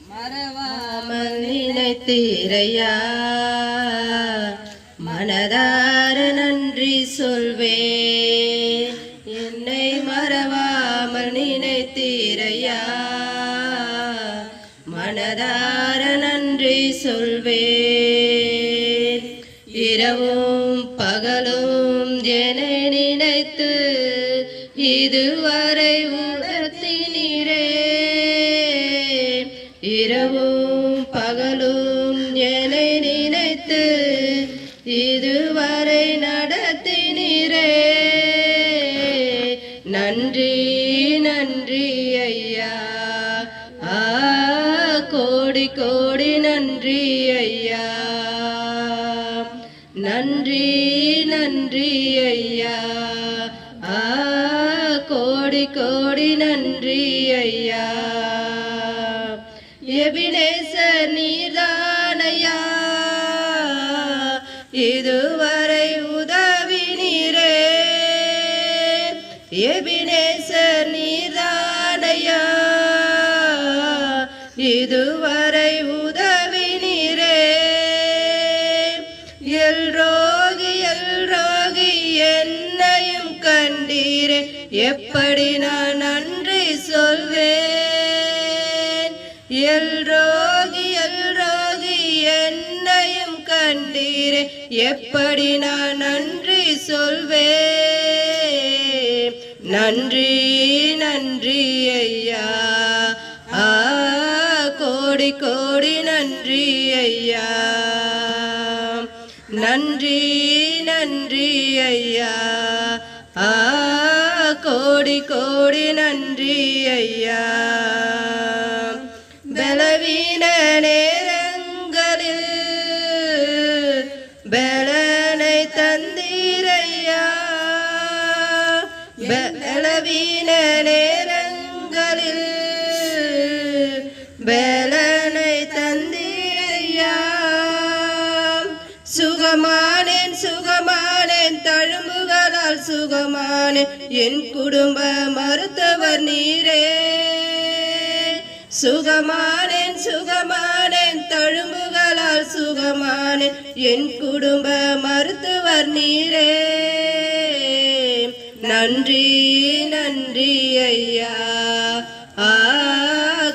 மறவாமல் நினைத்தீரையா, மனதார நன்றி சொல்வே. என்னை மறவாமல் நினைத்தீரையா, மனதார நன்றி சொல்வே. இரவும் பகலும் என்னை நினைத்து இதுவரை உணர்த்தினீரே. இரவும் பகலும் என்னை நினைத்து இதுவரை நடத்தினீரே. நன்றி நன்றி ஐயா, கோடி கோடி நன்றி ஐயா. நன்றி நன்றி ஐயா, கோடி கோடி நன்றி ஐயா. எபினேசர் நீர்தானையா, இதுவரை உதவினீரே. எபினேசர் நீர்தானையா, இதுவரை உதவினீரே. எல்ரோகி என்னையும் கண்டீரே, எப்படி நான் நன்றி சொல்வேன். எல்ரோகி என்னையும் கண்டீரே, எப்படி நான் நன்றி சொல்வேன். நன்றி நன்றி ஐயா, கோடி கோடி நன்றி ஐயா. நன்றி நன்றி ஐயா, கோடி கோடி நன்றி ஐயா. பலவீன நேரங்களில் பலனை தந்தீரையா. பலவீன நேரங்களில் பலனை தந்தீரையா. சுகமானேன் சுகமானேன் தழும்புகளால் சுகமானேன், என் குடும்ப மருத்துவர் நீரே. சுகமானேன் சுகமானேன் தழும்புகளால் சுகமானேன், என் குடும்ப மருத்துவர் நீரே. நன்றி நன்றி ஐயா,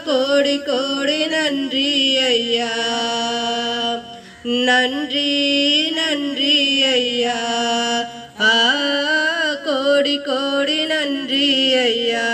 கோடி கோடி நன்றி ஐயா. நன்றி நன்றி ஐயா, கோடி கோடி நன்றி ஐயா.